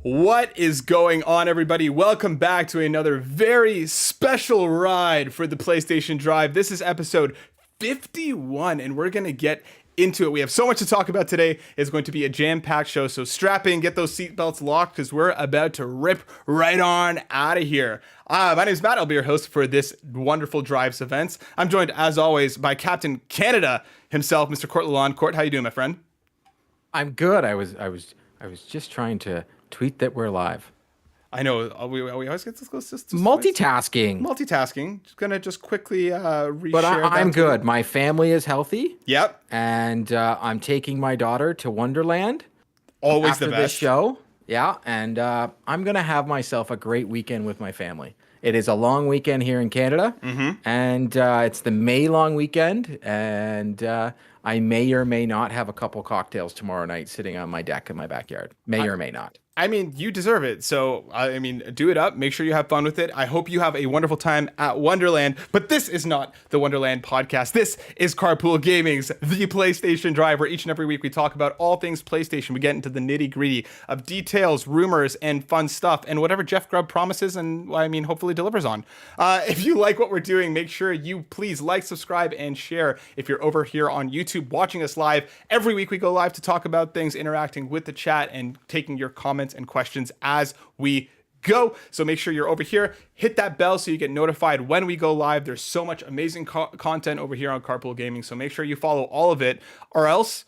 What is going on, everybody? Welcome back to another very special ride for the PlayStation Drive. This is episode 51, and we're going to get into it. We have so much to talk about today. It's going to be a jam-packed show, so strap in, get those seatbelts locked, because we're about to rip right on out of here. My name is Matt. I'll be your host for this wonderful Drives events. I'm joined, as always, by Captain Canada himself, Mr. Court Lalonde. Court, how you doing, my friend? I'm good. I was just trying to tweet that we're live. I know we always get this close. Multitasking. Just gonna quickly reshare. But I'm good. My family is healthy. Yep. And I'm taking my daughter to Wonderland. Always after the best. This show. Yeah. And I'm gonna have myself a great weekend with my family. It is a long weekend here in Canada, and it's the May long weekend, and I may or may not have a couple cocktails tomorrow night sitting on my deck in my backyard. May or may not. I mean, you deserve it. So, do it up. Make sure you have fun with it. I hope you have a wonderful time at Wonderland. But this is not the Wonderland podcast. This is Carpool Gaming's The PlayStation Drive, where each and every week we talk about all things PlayStation. We get into the nitty-gritty of details, rumors, and fun stuff, and whatever Jeff Grubb promises and, hopefully delivers on. If you like what we're doing, make sure you please like, subscribe, and share. If you're over here on YouTube watching us live, every week we go live to talk about things, interacting with the chat, and taking your comments and questions as we go. So make sure you're over here, hit that bell so you get notified when we go live. There's so much amazing content over here on Carpool Gaming, so make sure you follow all of it, or else.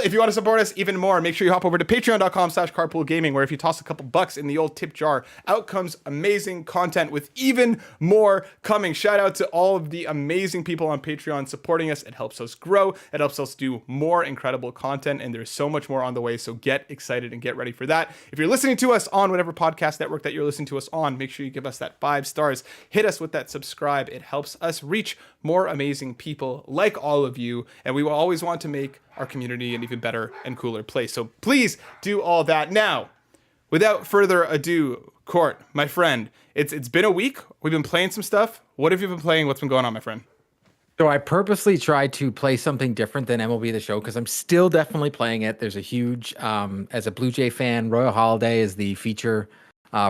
If you want to support us even more, make sure you hop over to patreon.com/carpoolgaming, where if you toss a couple bucks in the old tip jar, out comes amazing content with even more coming. Shout out to all of the amazing people on Patreon supporting us. It helps us grow. It helps us do more incredible content, and there's so much more on the way, so get excited and get ready for that. If you're listening to us on whatever podcast network that you're listening to us on, make sure you give us that 5 stars. Hit us with that subscribe. It helps us reach more amazing people like all of you, and we will always want to make our community an even better and cooler place. So please do all that. Now, without further ado, Court, my friend, it's been a week. We've been playing some stuff. What have you been playing? What's been going on, my friend? So I purposely tried to play something different than MLB The Show because I'm still definitely playing it. There's a huge, as a Blue Jay fan, Royal Holiday is the feature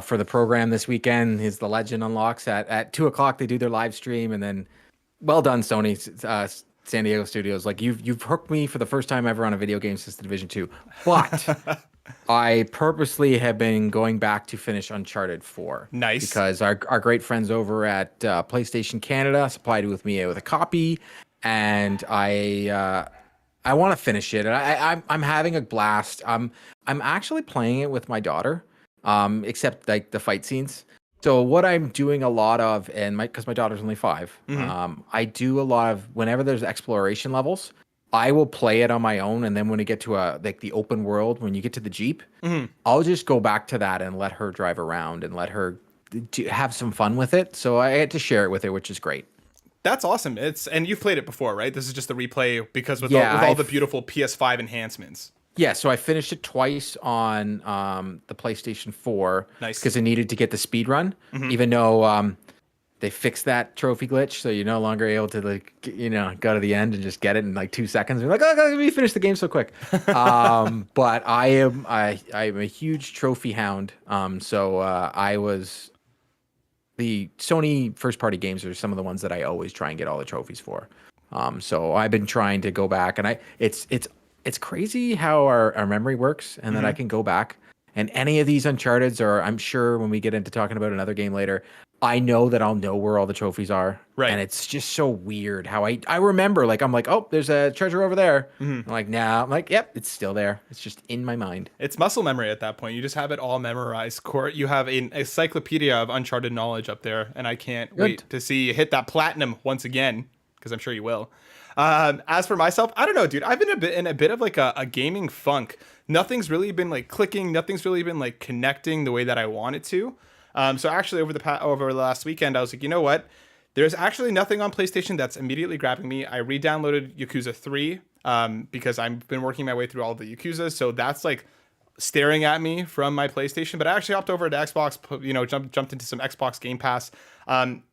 for the program this weekend. Is the Legend unlocks at 2 o'clock. They do their live stream, and then well done, Sony. San Diego Studios, like you've hooked me for the first time ever on a video game since the Division 2. But I purposely have been going back to finish Uncharted 4. Nice. Because our great friends over at PlayStation Canada supplied with me with a copy, and I want to finish it. And I'm having a blast. I'm actually playing it with my daughter, except like the fight scenes. So what I'm doing a lot of, and because my daughter's only 5, I do a lot of, whenever there's exploration levels, I will play it on my own, and then when we get to the open world, when you get to the Jeep, I'll just go back to that and let her drive around and let her have some fun with it. So I had to share it with her, which is great. That's awesome. And you've played it before, right? This is just the replay because with all the beautiful PS5 enhancements. Yeah, so I finished it twice on the PlayStation 4. Nice. Because I needed to get the speed run, even though they fixed that trophy glitch, so you're no longer able to go to the end and just get it in like 2 seconds. You're like, oh, let me finish the game so quick. But I'm a huge trophy hound. So I was the Sony first party games are some of the ones that I always try and get all the trophies for. So I've been trying to go back, and it's crazy how our memory works, and that I can go back and any of these Uncharted's, or I'm sure when we get into talking about another game later, I know that I'll know where all the trophies are. Right. And it's just so weird how I remember, like, I'm like, oh, there's a treasure over there. I'm like, nah. I'm like, yep, it's still there. It's just in my mind. It's muscle memory at that point. You just have it all memorized. Court, you have an encyclopedia of Uncharted knowledge up there, and I can't wait to see you hit that platinum once again, because I'm sure you will. As for myself, I don't know, dude. I've been in a bit of like a gaming funk. Nothing's really been like clicking. Nothing's really been like connecting the way that I want it to. So actually over the last weekend, I was like, you know what? There's actually nothing on PlayStation that's immediately grabbing me. I re-downloaded Yakuza 3 because I've been working my way through all the Yakuzas. So that's like staring at me from my PlayStation. But I actually hopped over to Xbox, jumped into some Xbox Game Pass.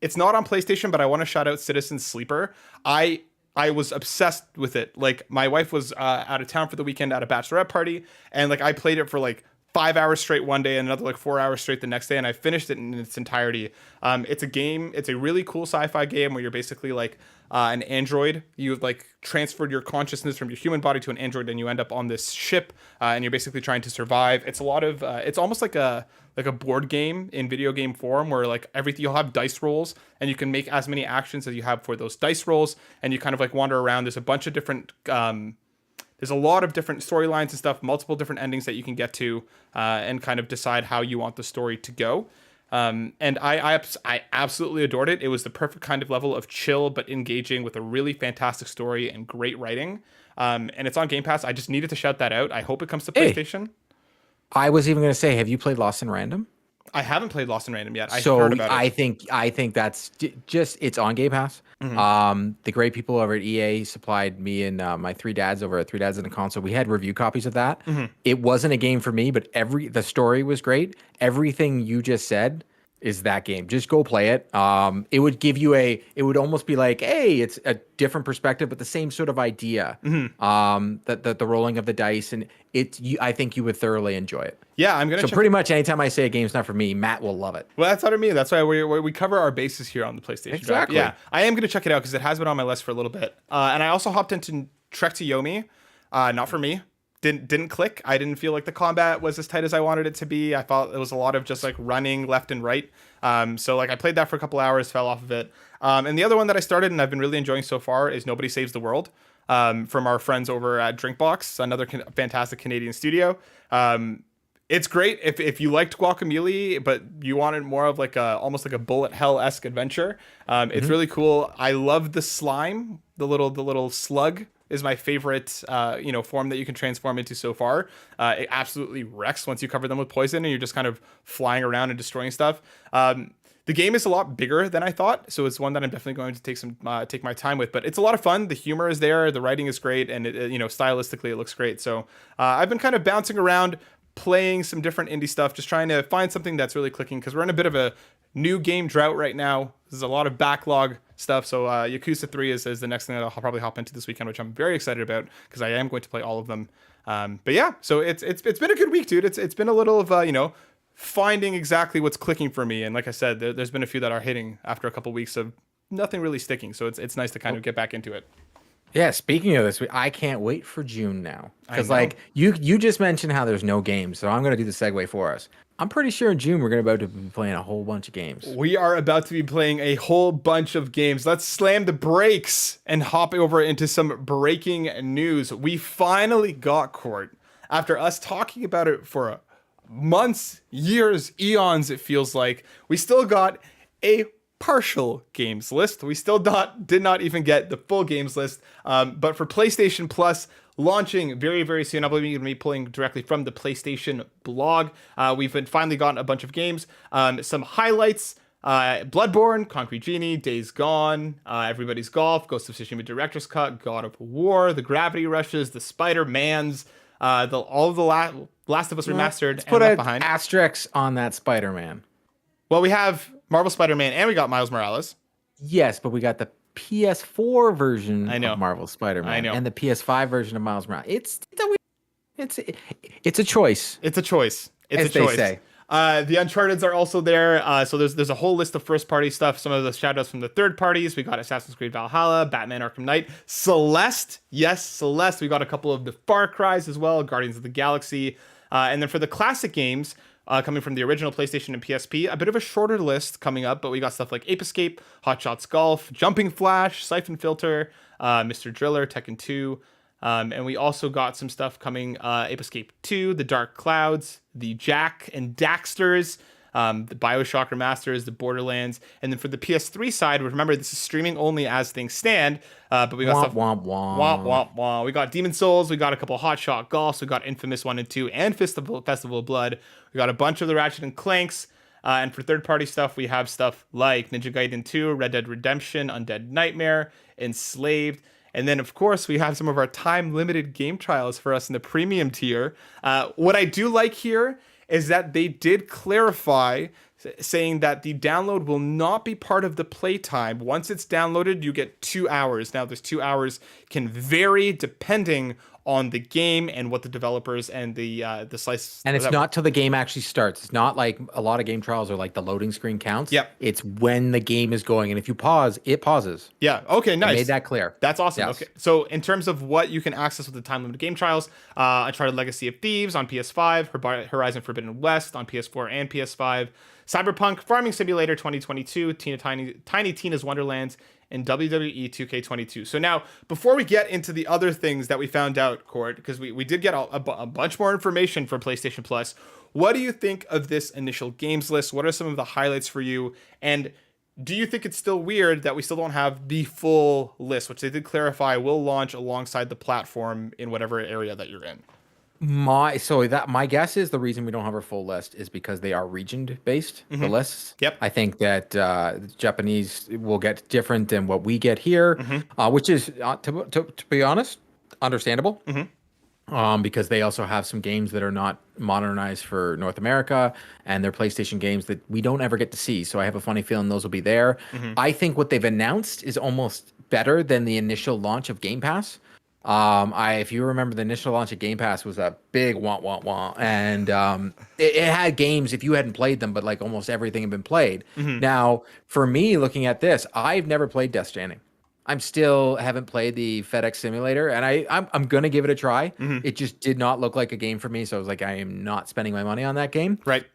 It's not on PlayStation, but I want to shout out Citizen Sleeper. I I was obsessed with it. Like my wife was out of town for the weekend at a bachelorette party, and like I played it for like 5 hours straight one day and another like 4 hours straight the next day, and I finished it in its entirety. It's a game. It's a really cool sci-fi game where you're basically like an android. You've like transferred your consciousness from your human body to an android, and you end up on this ship, and you're basically trying to survive. It's a lot of. It's almost like a board game in video game form, where like everything, you'll have dice rolls and you can make as many actions as you have for those dice rolls, and you kind of like wander around. There's a bunch of different there's a lot of different storylines and stuff, multiple different endings that you can get to, and kind of decide how you want the story to go. And I absolutely adored it. It was the perfect kind of level of chill but engaging, with a really fantastic story and great writing. And it's on Game Pass. I just needed to shout that out. I hope it comes to PlayStation. I was even going to say, have you played Lost in Random? I haven't played Lost in Random yet. I've heard about it. I think that's just, it's on Game Pass. The great people over at EA supplied me and my three dads over at Three Dads in the Console. We had review copies of that. It wasn't a game for me, but the story was great. Everything you just said is that game. Just go play it. It would give you it would almost be like, hey, it's a different perspective, but the same sort of idea. That the rolling of the dice, and I think you would thoroughly enjoy it. Yeah, I'm gonna. So pretty much anytime I say a game's not for me, Matt will love it. Well, that's what I mean. That's why we cover our bases here on the PlayStation. Exactly. Drive. Yeah, I am gonna check it out because it has been on my list for a little bit. And I also hopped into Trek to Yomi. Not for me. Didn't click. I didn't feel like the combat was as tight as I wanted it to be. I felt it was a lot of just like running left and right. So like I played that for a couple hours, fell off of it. And the other one that I started and I've been really enjoying so far is Nobody Saves the World, from our friends over at Drinkbox, another fantastic Canadian studio. It's great if you liked Guacamelee, but you wanted more of like almost like a bullet hell-esque adventure. It's really cool. I love the slime, the little slug is my favorite form that you can transform into so far. It absolutely wrecks once you cover them with poison and you're just kind of flying around and destroying stuff. The game is a lot bigger than I thought, so it's one that I'm definitely going to take my time with. But it's a lot of fun. The humor is there, the writing is great, and stylistically it looks great. So I've been kind of bouncing around, playing some different indie stuff, just trying to find something that's really clicking, because we're in a bit of a new game drought right now. There's a lot of backlog stuff. So Yakuza 3 is the next thing that I'll probably hop into this weekend, which I'm very excited about because I am going to play all of them. But yeah, so it's been a good week, dude. It's been a little of finding exactly what's clicking for me. And like I said, there's been a few that are hitting after a couple weeks of nothing really sticking. So it's nice to kind of get back into it. Yeah, speaking of this, I can't wait for June now. Because like you just mentioned how there's no games, so I'm going to do the segue for us. I'm pretty sure in June we're about to be playing a whole bunch of games. We are about to be playing a whole bunch of games. Let's slam the brakes and hop over into some breaking news. We finally got Court. After us talking about it for months, years, eons, it feels like, we still got a partial games list. We still did not even get the full games list. But for PlayStation Plus, launching very, very soon, I believe you're going to be pulling directly from the PlayStation blog. We've finally gotten a bunch of games. Some highlights: Bloodborne, Concrete Genie, Days Gone, Everybody's Golf, Ghost of Tsushima Director's Cut, God of War, the Gravity Rushes, the Spider-Mans, all of the Last of Us Remastered. Let's put an asterisk on that Spider-Man. Well, we have Marvel Spider-Man and we got Miles Morales. Yes, but we got the PS4 version of Marvel Spider-Man. I know. And the PS5 version of Miles Morales. It's a choice. It's a choice. It's as a choice. They say. The Uncharted's are also there. So there's a whole list of first-party stuff. Some of the shout-outs from the third parties. We got Assassin's Creed Valhalla, Batman Arkham Knight, Celeste. Yes, Celeste. We got a couple of the Far Cries as well, Guardians of the Galaxy. And then for the classic games, coming from the original PlayStation and PSP, a bit of a shorter list coming up, but we got stuff like Ape Escape, Hot Shots Golf, Jumping Flash, Syphon Filter, Mr. Driller, Tekken 2, and we also got some stuff coming, Ape Escape 2, The Dark Clouds, the Jack and Daxters, the BioShock Remasters, the Borderlands, and then for the PS3 side, remember this is streaming only as things stand, but we got we got Demon Souls, we got a couple of Hot Shot Golfs, we got Infamous 1 and 2, and Festival of Blood, we got a bunch of the Ratchet and Clanks, and for third-party stuff, we have stuff like Ninja Gaiden 2, Red Dead Redemption, Undead Nightmare, Enslaved. And then, of course, we have some of our time-limited game trials for us in the premium tier. What I do like here is that they did clarify saying that the download will not be part of the playtime. Once it's downloaded, you get 2 hours. Now, this 2 hours can vary depending on the game and what the developers and the slice. And it's not till the game actually starts. It's not like a lot of game trials are like the loading screen counts. Yep. It's when the game is going. And if you pause, it pauses. Yeah. Okay. Nice. I made that clear. That's awesome. Yes. Okay. So in terms of what you can access with the time limited game trials, Uncharted Legacy of Thieves on PS5, Horizon Forbidden West on PS4 and PS5, Cyberpunk Farming Simulator 2022, Tiny Tina's Wonderlands, and WWE 2K22. So now, before we get into the other things that we found out, Cord, because we did get a bunch more information for PlayStation Plus, what do you think of this initial games list? What are some of the highlights for you? And do you think it's still weird that we still don't have the full list, which they did clarify will launch alongside the platform in whatever area that you're in? My guess is the reason we don't have our full list is because they are region based, the lists. Yep. I think that Japanese will get different than what we get here, which is to be honest, understandable. Because they also have some games that are not modernized for North America, and they're PlayStation games that we don't ever get to see. So I have a funny feeling those will be there. I think what they've announced is almost better than the initial launch of Game Pass. If you remember, the initial launch of Game Pass was a big wah, and it had games if you hadn't played them, but like almost everything had been played. Now, for me, looking at this, I've never played Death Stranding. I'm still haven't played the FedEx Simulator, and I'm gonna give it a try. It just did not look like a game for me, so I was like, I am not spending my money on that game. Right.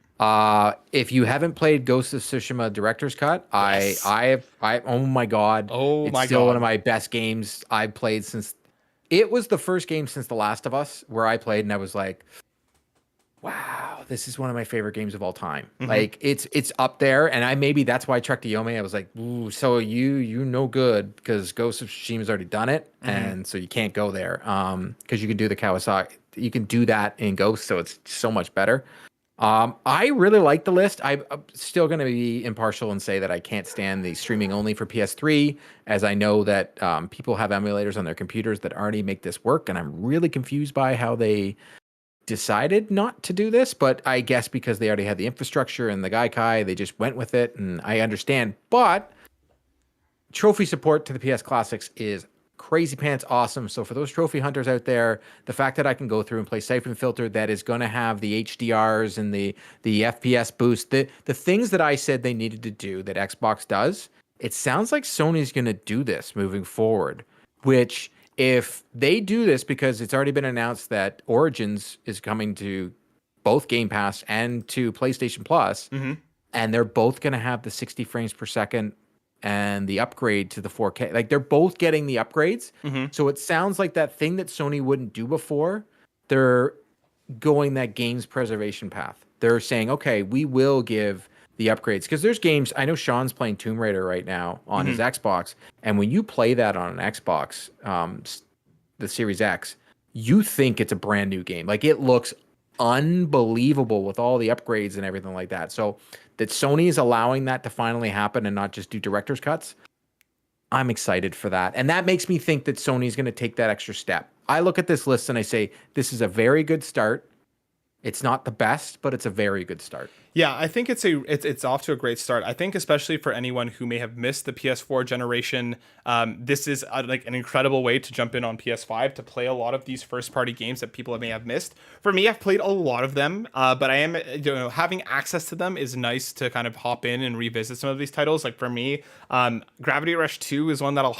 If you haven't played Ghost of Tsushima Director's Cut, Yes. I oh my god, it's still one of my best games I've played since. It was the first game since The Last of Us where I played, and I was like, wow, this is one of my favorite games of all time. Like it's up there, and maybe that's why Trek to Yome, I was like, ooh, so you no good because Ghost of Tsushima's already done it, and so you can't go there. Because you can do the Kawasaki, you can do that in Ghost, so it's so much better. I really like the list. I'm still going to be impartial and say that I can't stand the streaming only for PS3, as I know that people have emulators on their computers that already make this work, and I'm really confused by how they decided not to do this. But I guess because they already had the infrastructure and the Gaikai, they just went with it, and I understand. But trophy support to the PS Classics is crazy pants awesome. So for those trophy hunters out there, the fact that I can go through and play Syphon Filter that is going to have the HDRs and the FPS boost, the things that I said they needed to do that Xbox does, it sounds like Sony's going to do this moving forward, which if they do this, because it's already been announced that Origins is coming to both Game Pass and to PlayStation Plus, and they're both going to have the 60 frames per second and the upgrade to the 4K. Like, they're both getting the upgrades. So it sounds like that thing that Sony wouldn't do before, they're going that games preservation path. They're saying, okay, we will give the upgrades. Because there's games, I know Sean's playing Tomb Raider right now on his Xbox, and when you play that on an Xbox, the Series X, you think it's a brand new game. Like, it looks unbelievable with all the upgrades and everything like that. So that Sony is allowing that to finally happen and not just do director's cuts, I'm excited for that. And that makes me think that Sony's going to take that extra step. I look at this list and I say, this is a very good start. It's not the best, but it's a very good start. Yeah, I think it's off to a great start. I think especially for anyone who may have missed the PS4 generation, this is like an incredible way to jump in on PS5 to play a lot of these first-party games that people may have missed. For me, I've played a lot of them, but I am, having access to them is nice to kind of hop in and revisit some of these titles. Like for me, Gravity Rush 2 is one that I'll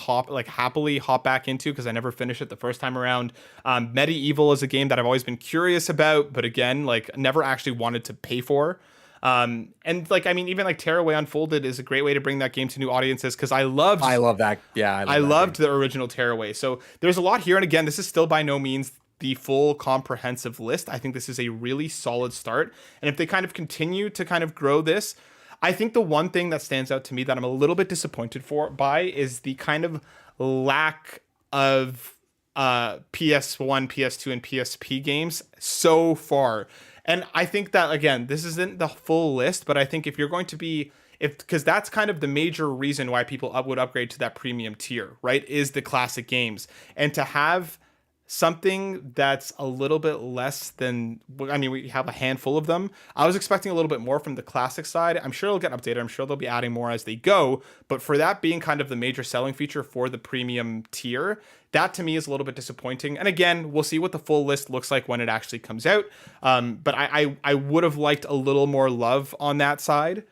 happily hop back into because I never finished it the first time around. Medieval is a game that I've always been curious about, but again, like never actually wanted to pay for. And like, I mean, even like Tearaway Unfolded is a great way to bring that game to new audiences because I love that. Yeah, I loved the original Tearaway. So there's a lot here. And again, this is still by no means the full comprehensive list. I think this is a really solid start. And if they kind of continue to kind of grow this, I think the one thing that stands out to me that I'm a little bit disappointed by is the kind of lack of PS1, PS2, and PSP games so far. And I think that, again, this isn't the full list, but I think if you're going to be, because that's kind of the major reason why people would upgrade to that premium tier, right, is the classic games. And to have something that's a little bit less than, I mean, we have a handful of them. I was expecting a little bit more from the classic side. I'm sure it'll get updated. I'm sure they'll be adding more as they go. But for that being kind of the major selling feature for the premium tier, that to me is a little bit disappointing. And again, we'll see what the full list looks like when it actually comes out. But I would have liked a little more love on that side,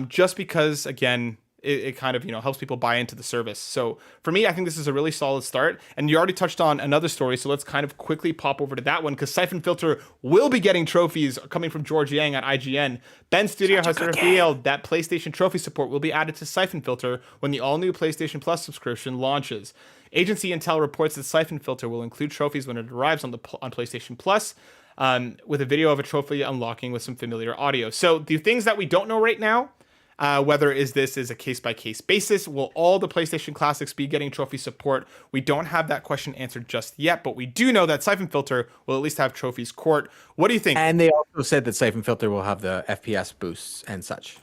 just because, again, it kind of, helps people buy into the service. So for me, I think this is a really solid start. And you already touched on another story, so let's kind of quickly pop over to that one, because Syphon Filter will be getting trophies coming from George Yang at IGN. Ben Studio has revealed that PlayStation trophy support will be added to Syphon Filter when the all-new PlayStation Plus subscription launches. Agency Intel reports that Syphon Filter will include trophies when it arrives on PlayStation Plus, with a video of a trophy unlocking with some familiar audio. So the things that we don't know right now, whether this is a case-by-case basis, will all the PlayStation Classics be getting trophy support? We don't have that question answered just yet, but we do know that Syphon Filter will at least have trophies court. What do you think? And they also said that Syphon Filter will have the FPS boosts and such.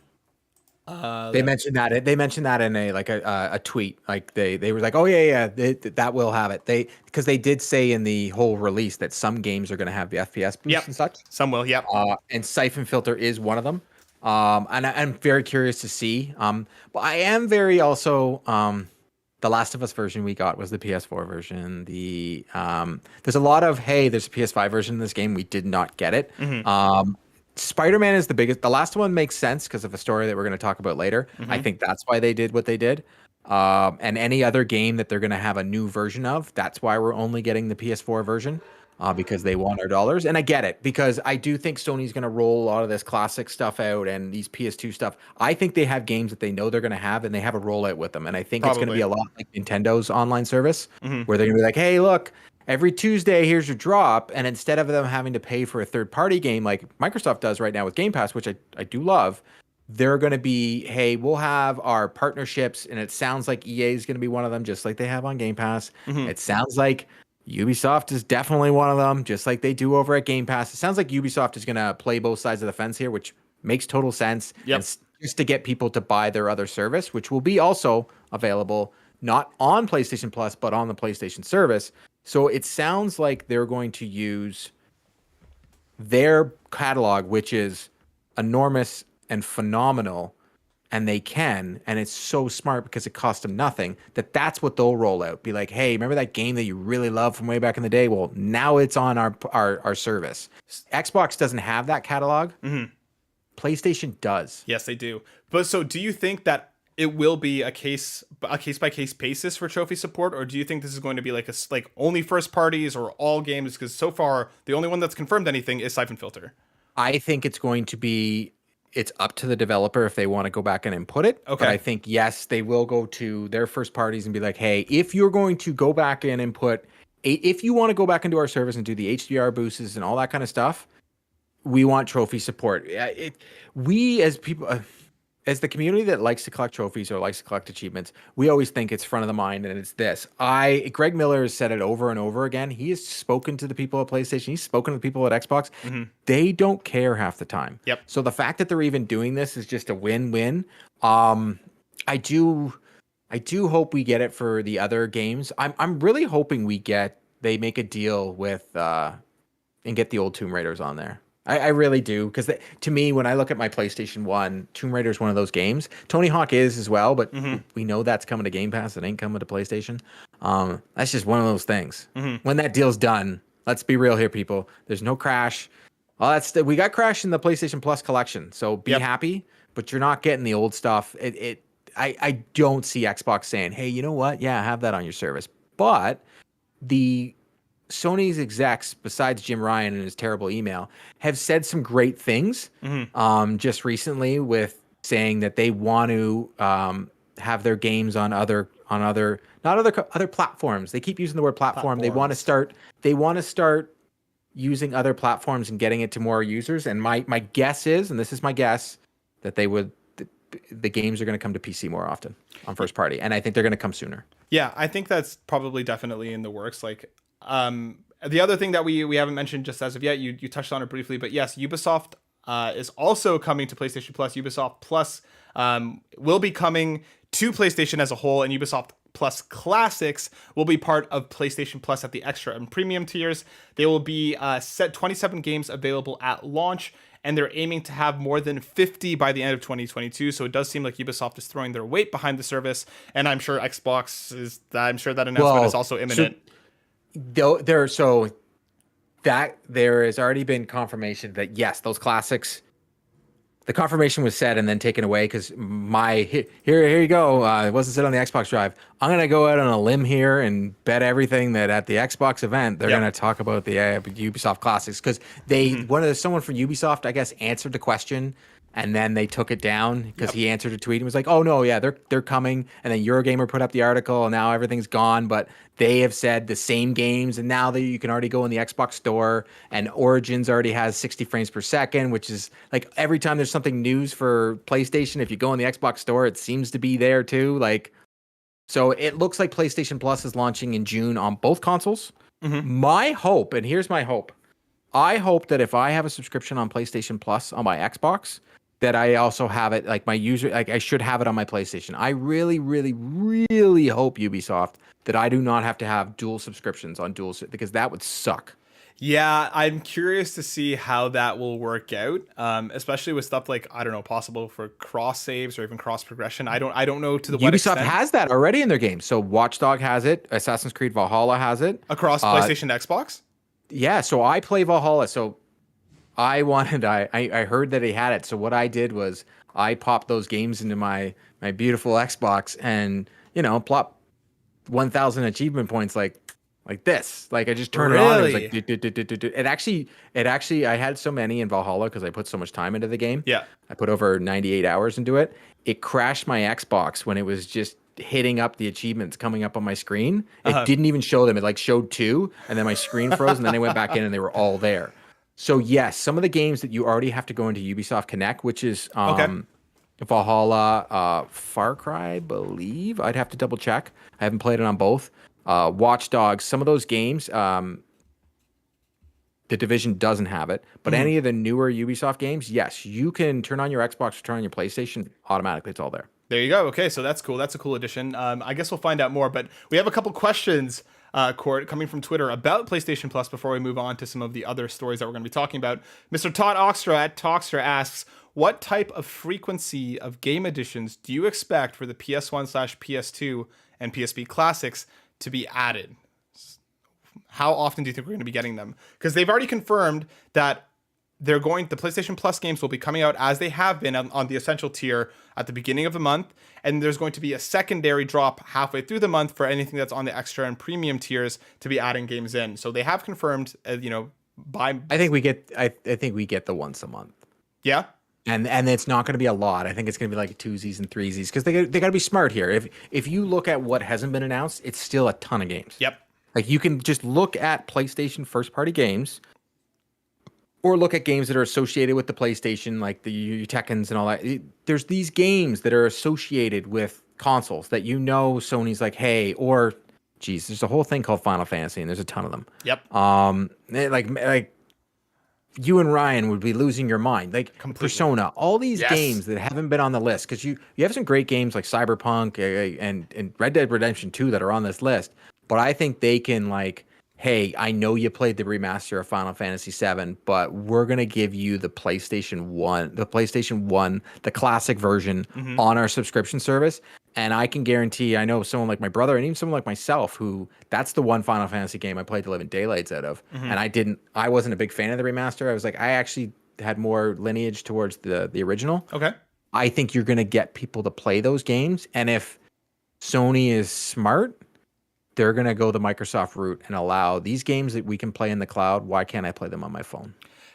They mentioned that. They mentioned that in a tweet. Like they were like, oh yeah, that will have it. Because they did say in the whole release that some games are going to have the FPS boosts and such. Some will, yep. And Syphon Filter is one of them. And I'm very curious to see. But I am very also. The Last of Us version we got was the PS4 version. There's a lot of, hey, there's a PS5 version of this game. We did not get it. Mm-hmm. Spider-Man is the biggest. The last one makes sense because of a story that we're going to talk about later. Mm-hmm. I think that's why they did what they did. And any other game that they're going to have a new version of, that's why we're only getting the PS4 version, because they want our dollars. And I get it, because I do think Sony's going to roll a lot of this classic stuff out and these PS2 stuff. I think they have games that they know they're going to have, and they have a rollout with them. And I think It's going to be a lot like Nintendo's online service, mm-hmm. where they're going to be like, hey, look, every Tuesday, here's your drop. And instead of them having to pay for a third-party game like Microsoft does right now with Game Pass, which I do love, they're going to be, hey, we'll have our partnerships. And it sounds like EA is going to be one of them, just like they have on Game Pass. Mm-hmm. It sounds like Ubisoft is definitely one of them, just like they do over at Game Pass. It sounds like Ubisoft is going to play both sides of the fence here, which makes total sense. Yep. And just to get people to buy their other service, which will be also available not on PlayStation Plus, but on the PlayStation service. So it sounds like they're going to use their catalog, which is enormous and phenomenal, and they can, and it's so smart because it costs them nothing, that's what they'll roll out. Be like, hey, remember that game that you really loved from way back in the day? Well, now it's on our service. Xbox doesn't have that catalog. Mm-hmm. PlayStation does. Yes, they do. But so do you think that it will be a case by case basis for trophy support, or do you think this is going to be like only first parties or all games? Because so far the only one that's confirmed anything is Syphon Filter. I think it's going to be. It's up to the developer if they want to go back and input it. Okay. But I think, yes, they will go to their first parties and be like, hey, if you're going to go back and input, if you want to go back into our service and do the HDR boosts and all that kind of stuff, we want trophy support. We as people, as the community that likes to collect trophies or likes to collect achievements, we always think it's front of the mind, and it's this. Greg Miller has said it over and over again. He has spoken to the people at PlayStation. He's spoken to the people at Xbox. Mm-hmm. They don't care half the time. Yep. So the fact that they're even doing this is just a win-win. I do hope we get it for the other games. I'm really hoping they make a deal with and get the old Tomb Raiders on there. I really do, because to me, when I look at my PlayStation 1, Tomb Raider is one of those games. Tony Hawk is as well, but mm-hmm. we know that's coming to Game Pass. It ain't coming to PlayStation. That's just one of those things. Mm-hmm. When that deal's done, let's be real here, people. There's no Crash. We got Crash in the PlayStation Plus collection, so be happy, but you're not getting the old stuff. I don't see Xbox saying, hey, you know what? Yeah, have that on your service. But Sony's execs, besides Jim Ryan and his terrible email, have said some great things. Mm-hmm. Just recently, with saying that they want to have their games on other platforms. They keep using the word platform. They want to start using other platforms and getting it to more users. And my guess is, and this is my guess, that the games are going to come to PC more often on first party, and I think they're going to come sooner. Yeah, I think that's probably definitely in the works. The other thing that we haven't mentioned just as of yet, you touched on it briefly, but yes, Ubisoft is also coming to PlayStation Plus. Ubisoft Plus will be coming to PlayStation as a whole, and Ubisoft Plus Classics will be part of PlayStation Plus at the extra and premium tiers. They will be set 27 games available at launch, and they're aiming to have more than 50 by the end of 2022. So it does seem like Ubisoft is throwing their weight behind the service, and I'm sure Xbox is. I'm sure that announcement is also imminent. There has already been confirmation that yes, those classics. The confirmation was said and then taken away because here you go. It wasn't said on the Xbox Drive. I'm gonna go out on a limb here and bet everything that at the Xbox event they're gonna talk about the Ubisoft classics because someone from Ubisoft I guess answered the question and then they took it down because he answered a tweet and was like, oh no, yeah, they're coming. And then Eurogamer put up the article and now everything's gone, but they have said the same games and now that you can already go in the Xbox store and Origins already has 60 frames per second, which is like every time there's something news for PlayStation, if you go in the Xbox store, it seems to be there too. Like, so it looks like PlayStation Plus is launching in June on both consoles. My hope, and here's my hope. I hope that if I have a subscription on PlayStation Plus on my Xbox, that I also have it like I should have it on my PlayStation. I really, really, really hope Ubisoft that I do not have to have dual subscriptions on because that would suck. Yeah, I'm curious to see how that will work out, especially with stuff like I don't know, possible for cross saves or even cross progression. I don't know to the what Ubisoft extent. has that already in their games. So Watchdog has it, Assassin's Creed Valhalla has it Across PlayStation and Xbox. Yeah, so I play Valhalla. So I heard that he had it. So what I did was I popped those games into my beautiful Xbox and, plop 1,000 achievement points like this. Like I just turned it on. It was like, it actually, I had so many in Valhalla because I put so much time into the game. Yeah. I put over 98 hours into it. It crashed my Xbox when it was just hitting up the achievements coming up on my screen. It didn't even show them. It like showed 2 and then my screen froze and then I went back in and they were all there. So yes, some of the games that you already have to go into Ubisoft Connect, which is Valhalla, Far Cry, I believe. I'd have to double check. I haven't played it on both. Watch Dogs, some of those games, The Division doesn't have it. But any of the newer Ubisoft games, yes, you can turn on your Xbox or turn on your PlayStation automatically. It's all there. There you go. Okay, so that's cool. That's a cool addition. I guess we'll find out more, but we have a couple questions, Court, coming from Twitter about PlayStation Plus before we move on to some of the other stories that we're going to be talking about. Mr. Todd Oxtra at Talkstra asks, what type of frequency of game editions do you expect for the PS1/PS2 and PSP classics to be added? How often do you think we're going to be getting them? Because they've already confirmed that the PlayStation Plus games will be coming out as they have been on the Essential tier at the beginning of the month. And there's going to be a secondary drop halfway through the month for anything that's on the Extra and Premium tiers to be adding games in. So they have confirmed, I think we get the once a month. Yeah. And it's not going to be a lot. I think it's going to be like twosies and threesies because they got to be smart here. If you look at what hasn't been announced, it's still a ton of games. Yep. Like you can just look at PlayStation first party games or look at games that are associated with the PlayStation, like the Tekkens and all that. There's these games that are associated with consoles that Sony's like, hey, or geez, there's a whole thing called Final Fantasy and there's a ton of them. Yep. Like you and Ryan would be losing your mind. Like completely. Persona, all these games that haven't been on the list because you have some great games like Cyberpunk and Red Dead Redemption 2 that are on this list. But I think they can like, hey, I know you played the remaster of Final Fantasy VII, but we're gonna give you the PlayStation 1, the classic version on our subscription service. And I can guarantee, I know someone like my brother and even someone like myself who that's the one Final Fantasy game I played the living daylights out of. And I wasn't a big fan of the remaster. I was like, I actually had more lineage towards the original. Okay. I think you're going to get people to play those games. And if Sony is smart, they're going to go the Microsoft route and allow these games that we can play in the cloud. Why can't I play them on my phone?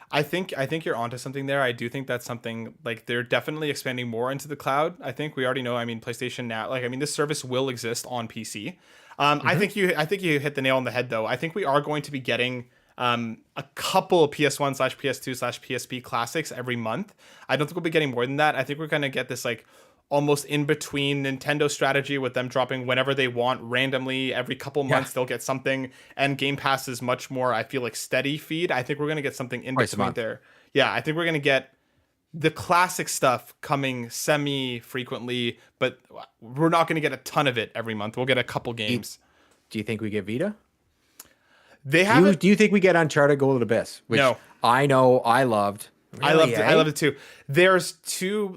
I think you're onto something there. I do think that's something like they're definitely expanding more into the cloud. I think we already know. I mean, PlayStation now, this service will exist on PC. I think you hit the nail on the head though. I think we are going to be getting a couple PS1/PS2/PSP classics every month. I don't think we'll be getting more than that. I think we're going to get this like almost in between Nintendo strategy with them dropping whenever they want randomly every couple months. They'll get something, and Game Pass is much more, I feel like, steady feed. I think we're going to get something in between there. Yeah, I think we're going to get the classic stuff coming semi-frequently, but we're not going to get a ton of it every month. We'll get a couple games. Do you think we get Vita? They haven't. Do you think we get Uncharted Golden Abyss? Which No. I know I loved. Really, I loved it too. There's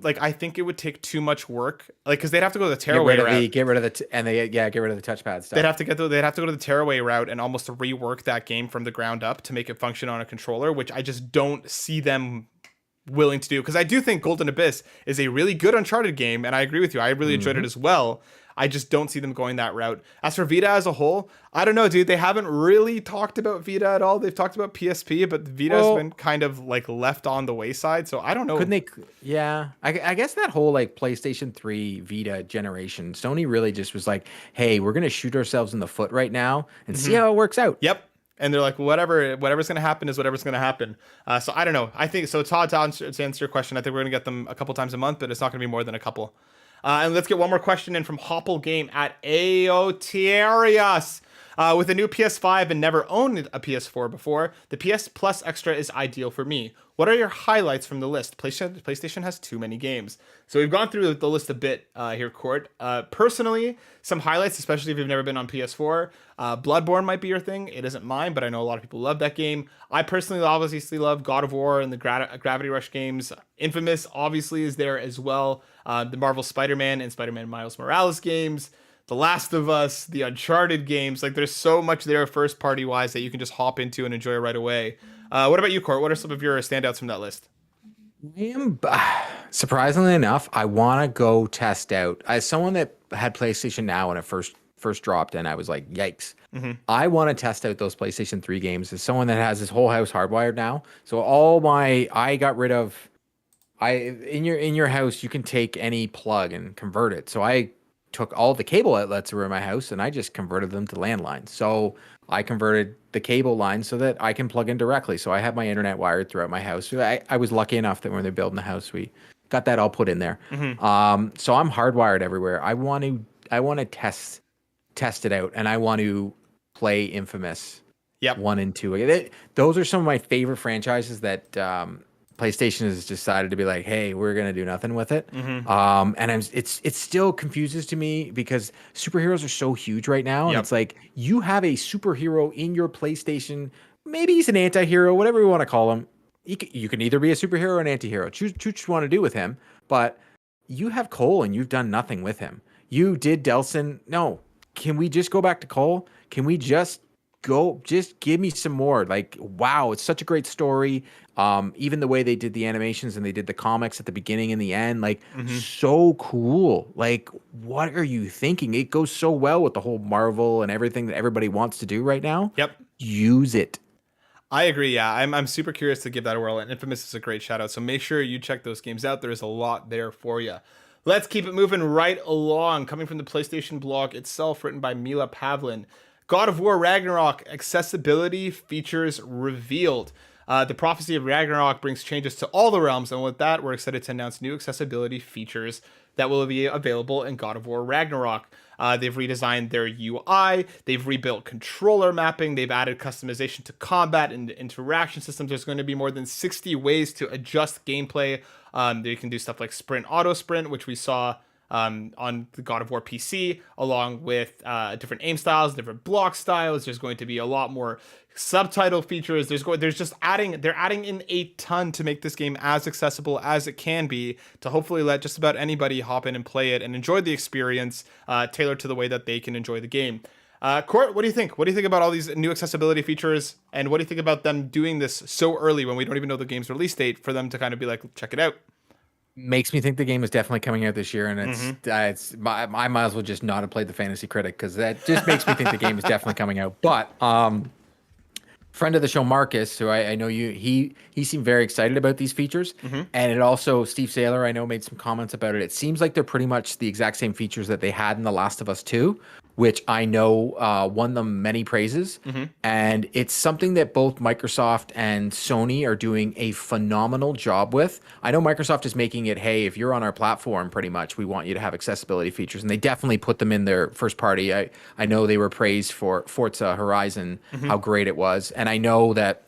I think it would take too much work, because they'd have to go the tearaway route. Get rid of the touchpad stuff. They'd have to go to the tearaway route and almost rework that game from the ground up to make it function on a controller, which I just don't see them willing to do. Because I do think Golden Abyss is a really good Uncharted game, and I agree with you. I really enjoyed it as well. I just don't see them going that route. As for Vita as a whole, I don't know, dude. They haven't really talked about Vita at all. They've talked about PSP, but Vita has been kind of left on the wayside. So I don't know. Couldn't they? Yeah, I guess that whole PlayStation 3 Vita generation, Sony really just was like, hey, we're gonna shoot ourselves in the foot right now and see how it works out. Yep. And they're like, whatever's going to happen is whatever's going to happen. So I don't know. I think so. Todd, to answer your question, I think we're going to get them a couple times a month, but it's not going to be more than a couple. And let's get one more question in from Hopple Game at Aoterias. With a new PS5 and never owned a PS4 before, the PS Plus Extra is ideal for me. What are your highlights from the list? PlayStation has too many games. So we've gone through the list a bit here, Court. Personally, some highlights, especially if you've never been on PS4. Bloodborne might be your thing. It isn't mine, but I know a lot of people love that game. I personally obviously love God of War and the Gravity Rush games. Infamous obviously is there as well. The Marvel Spider-Man and Spider-Man Miles Morales games. The Last of Us, the Uncharted games. There's so much there first party wise that you can just hop into and enjoy right away. What about you, Court? What are some of your standouts from that list? Surprisingly enough, I want to go test out. As someone that had PlayStation Now when it first dropped in, I was like, yikes. I want to test out those PlayStation 3 games. As someone that has his whole house hardwired now, so I got rid of. In your house, you can take any plug and convert it. So I took all the cable outlets that were in my house and I just converted them to landlines. So I converted the cable line so that I can plug in directly. So I have my internet wired throughout my house. I was lucky enough that when they're building the house, we got that all put in there. So I'm hardwired everywhere. I want to test it out, and I want to play Infamous 1 and 2. Those are some of my favorite franchises that PlayStation has decided to be like, hey, we're gonna do nothing with it. And it still confuses to me because superheroes are so huge right now. And it's like you have a superhero in your PlayStation. Maybe he's an anti-hero, whatever you want to call him. You can either be a superhero or an anti-hero. Choose what you want to do with him. But you have Cole and you've done nothing with him. You did Delson. No. Can we just go back to Cole? Can we just give me some more? Wow, it's such a great story. Even the way they did the animations and they did the comics at the beginning and the end, so cool. What are you thinking? It goes so well with the whole Marvel and everything that everybody wants to do right now. Use it. I agree. Yeah, I'm super curious to give that a whirl. And Infamous is a great shout out. So make sure you check those games out. There's a lot there for you. Let's keep it moving right along. Coming from the PlayStation blog itself, written by Mila Pavlin. God of War Ragnarok accessibility features revealed. The Prophecy of Ragnarok brings changes to all the realms, and with that, we're excited to announce new accessibility features that will be available in God of War Ragnarok. They've redesigned their UI, they've rebuilt controller mapping, they've added customization to combat and interaction systems. There's going to be more than 60 ways to adjust gameplay. You can do stuff like sprint, auto sprint, which we saw on the God of War PC, along with different aim styles, different block styles. There's going to be a lot more subtitle features. They're adding in a ton to make this game as accessible as it can be, to hopefully let just about anybody hop in and play it and enjoy the experience, tailored to the way that they can enjoy the game. Court, what do you think? What do you think about all these new accessibility features, and what do you think about them doing this so early when we don't even know the game's release date, for them to kind of be like, check it out? Makes me think the game is definitely coming out this year, and I might as well just not have played the Fantasy Critic, because that just makes me think the game is definitely coming out. But friend of the show, Marcus, who I know he seemed very excited about these features, and it also, Steve Saylor, I know, made some comments about it. It seems like they're pretty much the exact same features that they had in The Last of Us 2, which I know won them many praises. And it's something that both Microsoft and Sony are doing a phenomenal job with. I know Microsoft is making it, hey, if you're on our platform, pretty much, we want you to have accessibility features. And they definitely put them in their first party. I know they were praised for Forza Horizon, how great it was. And I know that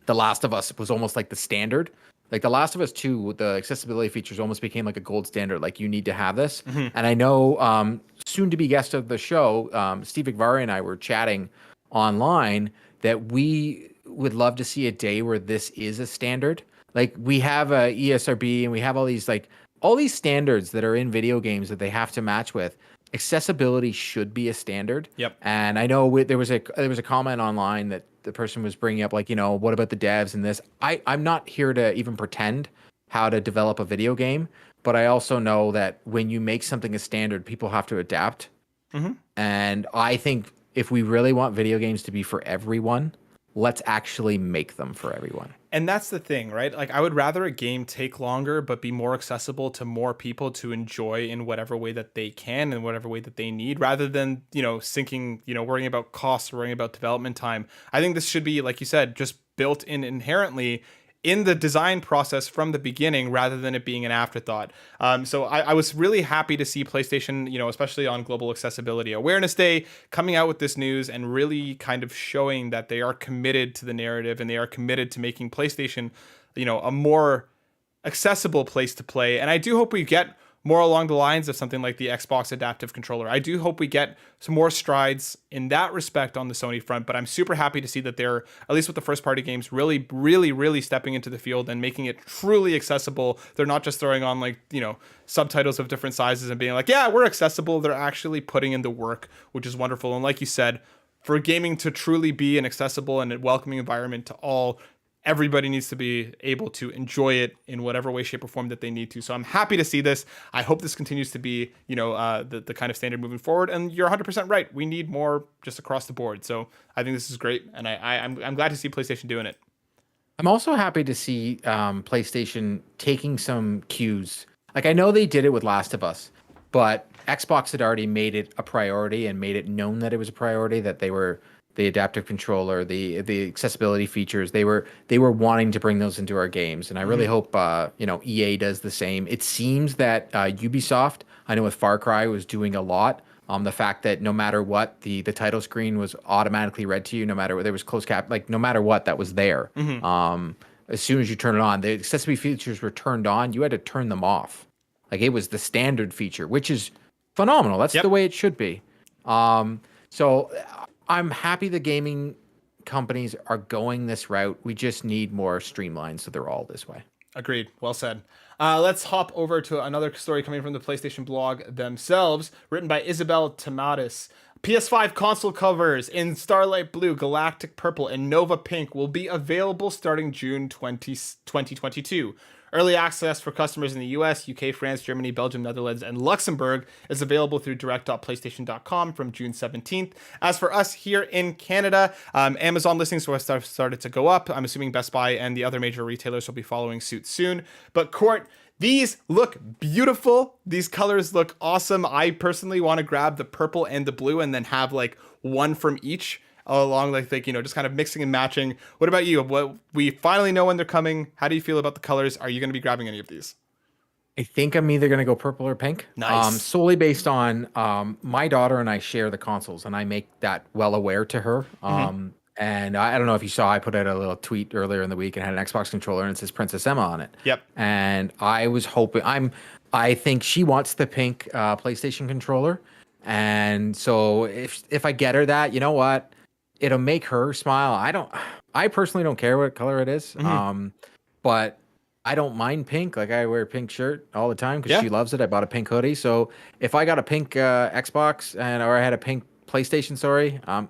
The Last of Us was almost like the standard. Like The Last of Us 2, the accessibility features almost became like a gold standard. Like you need to have this. And I know soon to be guest of the show, Steve Igvari and I were chatting online that we would love to see a day where this is a standard. Like we have a ESRB and we have all these standards that are in video games that they have to match with. Accessibility should be a standard. Yep. And I know there was a comment online that the person was bringing up, like, what about the devs and this? I'm not here to even pretend how to develop a video game, but I also know that when you make something a standard, people have to adapt. And I think if we really want video games to be for everyone, let's actually make them for everyone. And that's the thing, right? Like, I would rather a game take longer, but be more accessible to more people to enjoy in whatever way that they can and whatever way that they need, rather than, sinking, worrying about costs, worrying about development time. I think this should be, like you said, just built in inherently in the design process from the beginning, rather than it being an afterthought. So I was really happy to see PlayStation, especially on Global Accessibility Awareness Day, coming out with this news and really kind of showing that they are committed to the narrative and they are committed to making PlayStation, a more accessible place to play. And I do hope we get more along the lines of something like the Xbox Adaptive Controller. I do hope we get some more strides in that respect on the Sony front, but I'm super happy to see that they're, at least with the first party games, really, really, really stepping into the field and making it truly accessible. They're not just throwing on subtitles of different sizes and being like, yeah, we're accessible. They're actually putting in the work, which is wonderful. And like you said, for gaming to truly be an accessible and a welcoming environment to all, everybody needs to be able to enjoy it in whatever way, shape, or form that they need to. So I'm happy to see this. I hope this continues to be, the kind of standard moving forward. And you're 100% right. We need more just across the board. So I think this is great, and I'm glad to see PlayStation doing it. I'm also happy to see PlayStation taking some cues. Like, I know they did it with Last of Us, but Xbox had already made it a priority and made it known that it was a priority, that they were the adaptive controller, the accessibility features. They were wanting to bring those into our games, and I really hope EA does the same. It seems that Ubisoft, I know with Far Cry, was doing a lot. The fact that no matter what, the title screen was automatically read to you, no matter what, there was closed cap, like no matter what, that was there. As soon as you turn it on, the accessibility features were turned on. You had to turn them off. Like, it was the standard feature, which is phenomenal. That's the way it should be. So I'm happy the gaming companies are going this route. We just need more streamlined so they're all this way. Agreed. Well said. Let's hop over to another story coming from the PlayStation blog themselves, written by Isabel Tomatis. PS5 console covers in Starlight Blue, Galactic Purple, and Nova Pink will be available starting June 2022. Early access for customers in the US, UK, France, Germany, Belgium, Netherlands, and Luxembourg is available through direct.playstation.com from June 17th. As for us here in Canada, Amazon listings have started to go up. I'm assuming Best Buy and the other major retailers will be following suit soon. But Court, these look beautiful. These colors look awesome. I personally want to grab the purple and the blue and then have like one from each along, just kind of mixing and matching. What about you? What, we finally know when they're coming. How do you feel about the colors? Are you going to be grabbing any of these? I think I'm either going to go purple or pink. Nice. Solely based on my daughter and I share the consoles, and I make that well aware to her. And I don't know if you saw, I put out a little tweet earlier in the week and had an Xbox controller and it says Princess Emma on it. Yep. And I was hoping, I think she wants the pink PlayStation controller. And so if I get her that, you know what? It'll make her smile. I personally don't care what color it is. But I don't mind pink. Like, I wear a pink shirt all the time because she loves it. I bought a pink hoodie. So if I got a pink Xbox or I had a pink PlayStation, and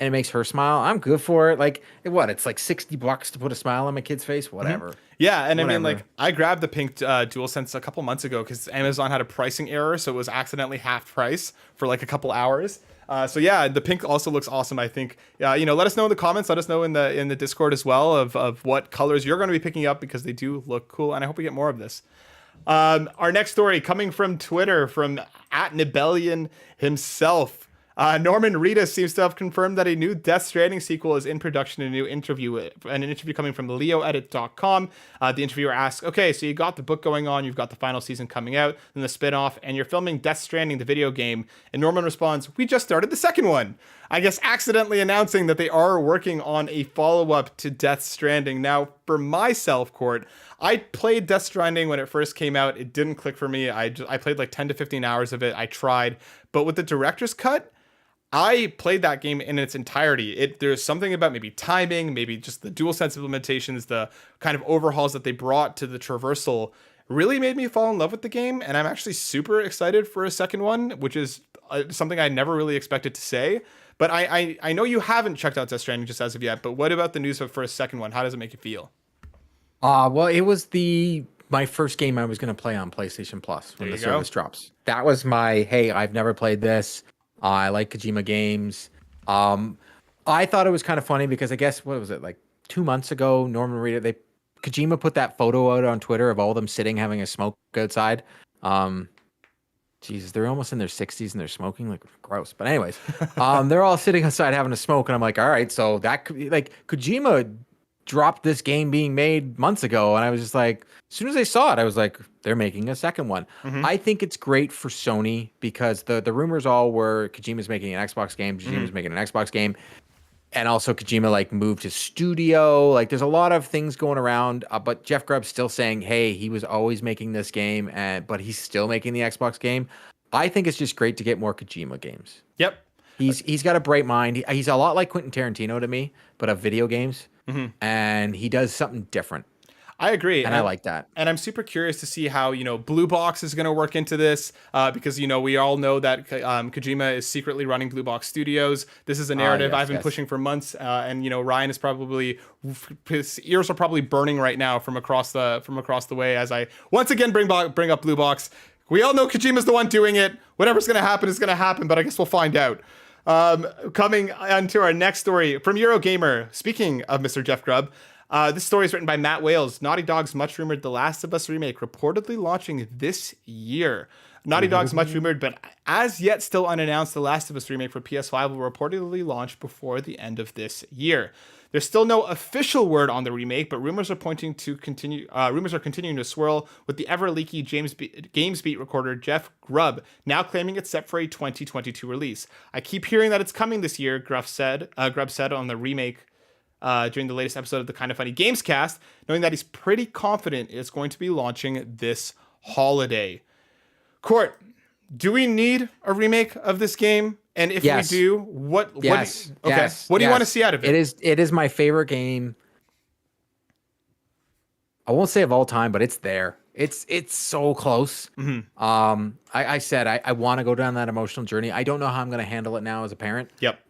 it makes her smile, I'm good for it. Like, it's like $60 to put a smile on my kid's face? Whatever. Yeah, and whatever. I mean, I grabbed the pink DualSense a couple months ago because Amazon had a pricing error, so it was accidentally half price for like a couple hours. So yeah, the pink also looks awesome, I think. Let us know in the comments. Let us know in the Discord as well of what colors you're going to be picking up, because they do look cool, and I hope we get more of this. Our next story coming from Twitter, from @Nibelian himself. Norman Reedus seems to have confirmed that a new Death Stranding sequel is in production in an interview coming from leoedit.com. The interviewer asks, okay, so you got the book going on, you've got the final season coming out, then the spin-off, and you're filming Death Stranding, the video game. And Norman responds, we just started the second one. I guess accidentally announcing that they are working on a follow-up to Death Stranding. Now, for myself, Court, I played Death Stranding when it first came out. It didn't click for me. I played like 10 to 15 hours of it. I tried. But with the director's cut, I played that game in its entirety. There's something about maybe timing, maybe just the DualSense implementations, the kind of overhauls that they brought to the traversal really made me fall in love with the game. And I'm actually super excited for a second one, which is something I never really expected to say. But I know you haven't checked out Death Stranding just as of yet, but what about the news for a second one? How does it make you feel? Well, it was my first game I was going to play on PlayStation Plus when the service drops. That was my, hey, I've never played this. I like Kojima games. I thought it was kind of funny because I guess, what was it, like 2 months ago, Norman Reedus, Kojima put that photo out on Twitter of all them sitting having a smoke outside. Jesus, they're almost in their 60s and they're smoking, like gross. But anyways, they're all sitting outside having a smoke, and I'm like, all right, so that could be like Kojima dropped this game being made months ago, and I was just like, as soon as I saw it, I was like, they're making a second one. I think it's great for Sony because the rumors all were Kojima's making an Xbox game, Kojima's making an Xbox game. And also Kojima like moved his studio. Like there's a lot of things going around, but Jeff Grubb's still saying, hey, he was always making this game, but he's still making the Xbox game. I think it's just great to get more Kojima games. Yep. He's got a bright mind. He's a lot like Quentin Tarantino to me, but of video games. And he does something different. I agree. And I like that. And I'm super curious to see how, Blue Box is going to work into this because, we all know that Kojima is secretly running Blue Box Studios. This is a narrative I've been pushing for months. And, Ryan is his ears are probably burning right now from across the way as I once again bring up Blue Box. We all know Kojima's the one doing it. Whatever's going to happen is going to happen, but I guess we'll find out. Coming on to our next story from Eurogamer. Speaking of Mr. Jeff Grubb, this story is written by Matt Wales. Naughty Dog's much rumored The Last of Us remake reportedly launching this year. Naughty Dog's much rumored, but as yet still unannounced, The Last of Us remake for PS5 will reportedly launch before the end of this year. There's still no official word on the remake, but rumors are continuing to swirl, with the ever leaky GamesBeat recorder Jeff Grubb now claiming it's set for a 2022 release. I keep hearing that it's coming this year, Grubb said on the remake during the latest episode of the Kinda Funny Games cast, knowing that he's pretty confident it's going to be launching this holiday. Court, do we need a remake of this game? And if we do, what do you want to see out of it? It is my favorite game. I won't say of all time, but it's there. It's so close. I said I want to go down that emotional journey. I don't know how I'm going to handle it now as a parent. Yep.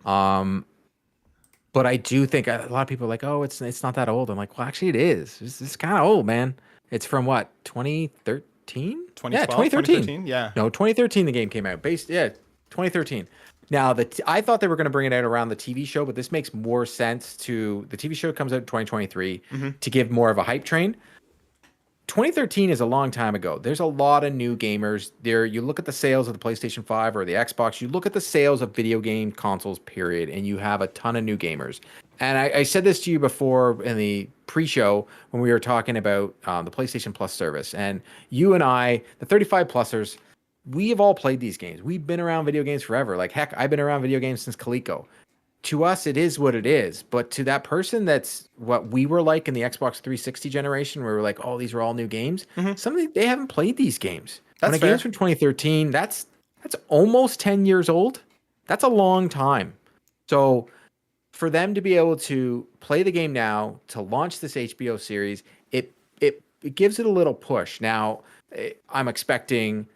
But I do think a lot of people are like, oh, it's not that old. I'm like, well, actually, it is. It's kind of old, man. It's from what, 2013? 2013. Yeah. No, 2013. The game came out. 2013. Now, I thought they were going to bring it out around the TV show, but this makes more sense the TV show comes out in 2023 to give more of a hype train. 2013 is a long time ago. There's a lot of new gamers there. You look at the sales of the PlayStation 5 or the Xbox, you look at the sales of video game consoles, period, and you have a ton of new gamers. And I said this to you before in the pre-show when we were talking about the PlayStation Plus service. And you and I, the 35-plussers, we have all played these games. We've been around video games forever. Like, heck, I've been around video games since Coleco. To us, it is what it is. But to that person, that's what we were like in the Xbox 360 generation, where we're like, oh, these are all new games. They haven't played these games. That's when a fair. game's from 2013, that's almost 10 years old. That's a long time. So for them to be able to play the game now, to launch this HBO series, it gives it a little push. Now, I'm expecting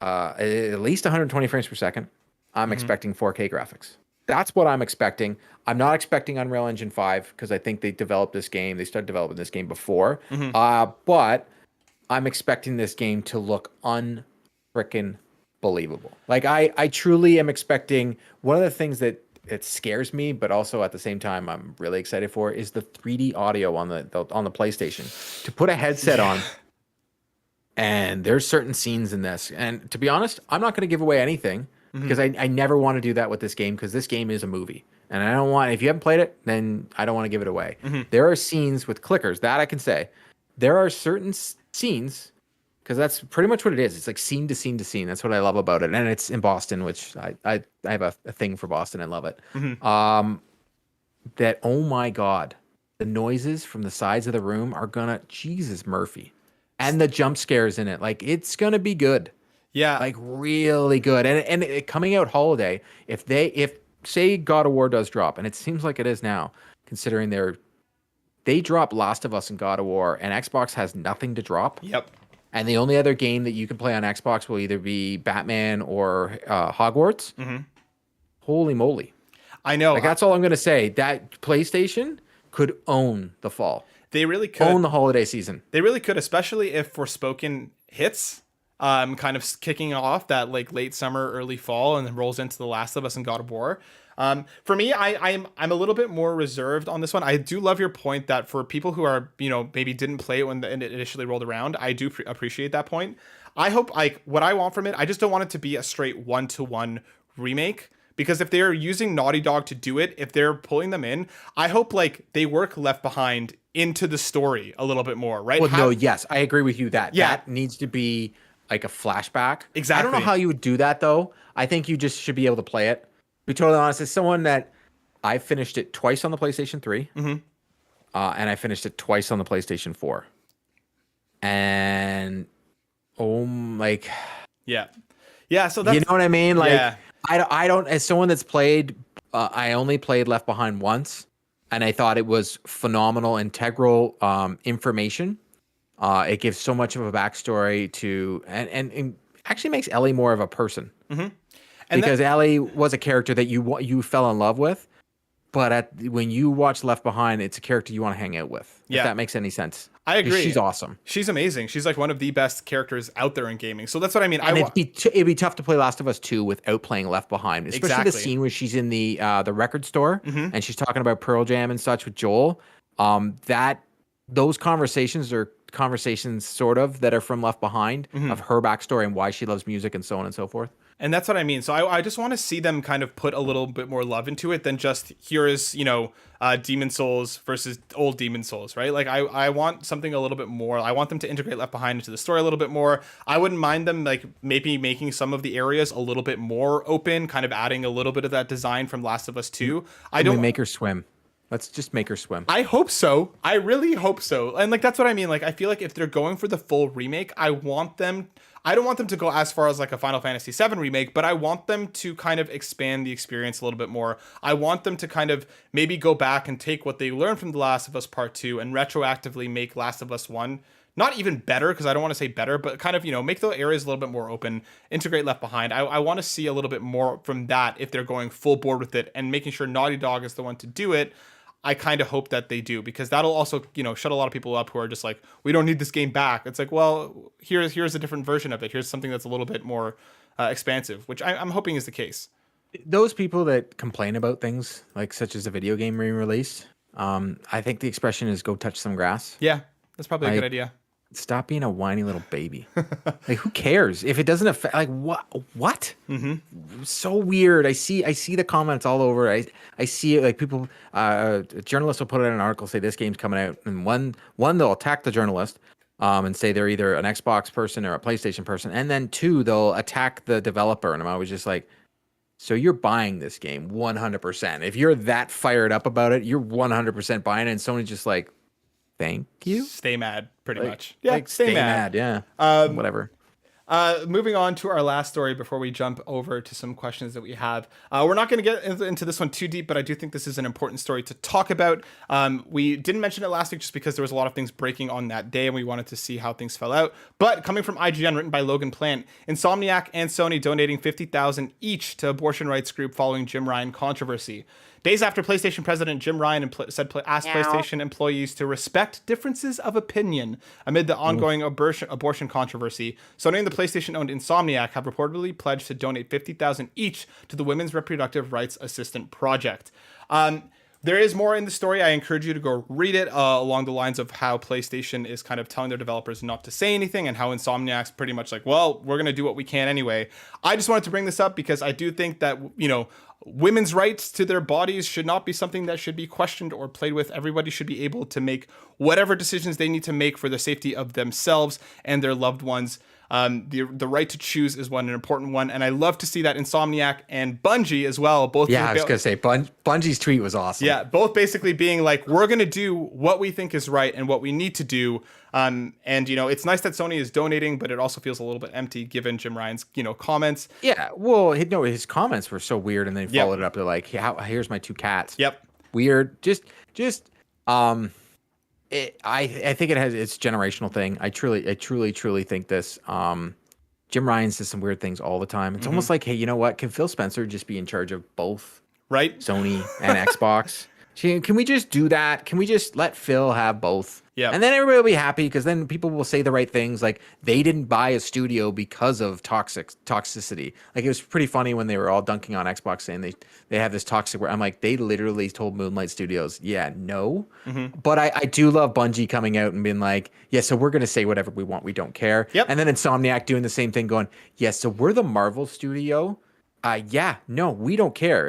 at least 120 frames per second. I'm expecting 4K graphics. That's what I'm expecting. I'm not expecting Unreal Engine 5 because I think they developed this game. They started developing this game before. But I'm expecting this game to look unfrickin' believable. Like I truly am expecting. One of the things that it scares me, but also at the same time I'm really excited for, is the 3D audio on the PlayStation. To put a headset on, and there's certain scenes in this. And to be honest, I'm not going to give away anything. Because I never want to do that with this game, because this game is a movie. And I don't want, if you haven't played it, then I don't want to give it away. There are scenes with clickers, that I can say. There are certain scenes, because that's pretty much what it is. It's like scene to scene to scene. That's what I love about it. And it's in Boston, which I have a thing for Boston and love it. That, oh my God, the noises from the sides of the room are gonna, Jesus Murphy, and the jump scares in it, like it's gonna be good, Yeah. like really good. And it, coming out holiday, if say God of War does drop, and it seems like it is now, considering they drop Last of Us and God of War, and Xbox has nothing to drop. Yep. And the only other game that you can play on Xbox will either be Batman or Hogwarts. Holy moly. I know. Like, that's all I'm going to say. That PlayStation could own the fall. They really could. Own the holiday season. They really could, especially if Forspoken hits, kind of kicking off that like late summer, early fall, and then rolls into The Last of Us and God of War. For me, I'm a little bit more reserved on this one. I do love your point that for people who are, maybe didn't play it when it initially rolled around, I do appreciate that point. I hope, like, what I want from it, I just don't want it to be a straight 1-to-1 remake. Because if they're using Naughty Dog to do it, if they're pulling them in, I hope like they work Left Behind into the story a little bit more, right? Well, no, yes, I agree with you that Yeah. that needs to be like a flashback. Exactly. I don't know how you would do that though. I think you just should be able to play it. Be totally honest, as someone that I finished it twice on the PlayStation 3, and I finished it twice on the PlayStation 4, and Yeah. So that's, you know what I mean? Like, yeah. I don't, as someone that's played, I only played Left Behind once, and I thought it was phenomenal, integral information. It gives so much of a backstory to, and actually makes Ellie more of a person. Because Ellie was a character that you fell in love with, but when you watch Left Behind, it's a character you want to hang out with. Yeah. If that makes any sense. I agree. She's awesome. She's amazing. She's like one of the best characters out there in gaming. So that's what I mean. And it'd be tough to play Last of Us 2 without playing Left Behind, especially Exactly. the scene where she's in the record store and she's talking about Pearl Jam and such with Joel. Those conversations are conversations sort of that are from Left Behind of her backstory and why she loves music and so on and so forth. And that's what I mean. So I just want to see them kind of put a little bit more love into it than just here is, Demon Souls versus old Demon Souls, right? Like I want something a little bit more. I want them to integrate Left Behind into the story a little bit more. I wouldn't mind them like maybe making some of the areas a little bit more open, kind of adding a little bit of that design from Last of Us 2. I don't make her swim. Let's just make her swim. I hope so. I really hope so. And like that's what I mean. Like I feel like if they're going for the full remake, I don't want them to go as far as like a Final Fantasy VII remake, but I want them to kind of expand the experience a little bit more. I want them to kind of maybe go back and take what they learned from The Last of Us Part 2 and retroactively make Last of Us 1 not even better, because I don't want to say better, but kind of, make the areas a little bit more open, integrate Left Behind. I want to see a little bit more from that if they're going full board with it and making sure Naughty Dog is the one to do it. I kind of hope that they do, because that'll also, shut a lot of people up who are just like, we don't need this game back. It's like, well, here's a different version of it. Here's something that's a little bit more expansive, which I'm hoping is the case. Those people that complain about things like such as a video game re-release, I think the expression is go touch some grass. Yeah, that's probably a good idea. Stop being a whiny little baby. Like, who cares if it doesn't affect? Like, what? So weird. I see the comments all over. I see it, like people, journalists will put out an article, say this game's coming out, and one they'll attack the journalist, and say they're either an Xbox person or a PlayStation person, and then two, they'll attack the developer. And I'm always just like, so you're buying this game 100%. If you're that fired up about it, you're 100% buying it. And Sony's just like, thank you. Stay mad, pretty Like, much. Yeah, like, stay mad. Yeah. Whatever. Moving on to our last story before we jump over to some questions that we have. We're not going to get into this one too deep, but I do think this is an important story to talk about. We didn't mention it last week just because there was a lot of things breaking on that day and we wanted to see how things fell out. But coming from IGN, written by Logan Plant, Insomniac and Sony donating $50,000 each to abortion rights group following Jim Ryan controversy. Days after PlayStation President Jim Ryan asked PlayStation employees to respect differences of opinion amid the ongoing abortion controversy, Sony and the PlayStation-owned Insomniac have reportedly pledged to donate $50,000 each to the Women's Reproductive Rights Assistant Project. There is more in the story. I encourage you to go read it along the lines of how PlayStation is kind of telling their developers not to say anything and how Insomniac's pretty much like, well, we're going to do what we can anyway. I just wanted to bring this up because I do think that, women's rights to their bodies should not be something that should be questioned or played with. Everybody should be able to make whatever decisions they need to make for the safety of themselves and their loved ones. The right to choose is an important one, and I love to see that Insomniac and Bungie as well. Both. Yeah, I was gonna say Bungie's tweet was awesome. Yeah, both basically being like, we're gonna do what we think is right and what we need to do. And it's nice that Sony is donating, but it also feels a little bit empty given Jim Ryan's comments. Yeah, well, his comments were so weird, and they followed it up. They're like, "Here's my 2 cats." Yep. Weird. I think it's a generational thing. I truly think this. Jim Ryan says some weird things all the time. It's almost like, hey, you know what? Can Phil Spencer just be in charge of both? Right. Sony and Xbox. Can we just do that? Can we just let Phil have both? Yeah. And then everybody will be happy because then people will say the right things. Like they didn't buy a studio because of toxicity. Like it was pretty funny when they were all dunking on Xbox saying they have this toxic where I'm like, they literally told Moonlight Studios, yeah, no. But I do love Bungie coming out and being like, yeah, so we're going to say whatever we want. We don't care. Yep. And then Insomniac doing the same thing going, yeah, so we're the Marvel studio. Yeah, no, we don't care.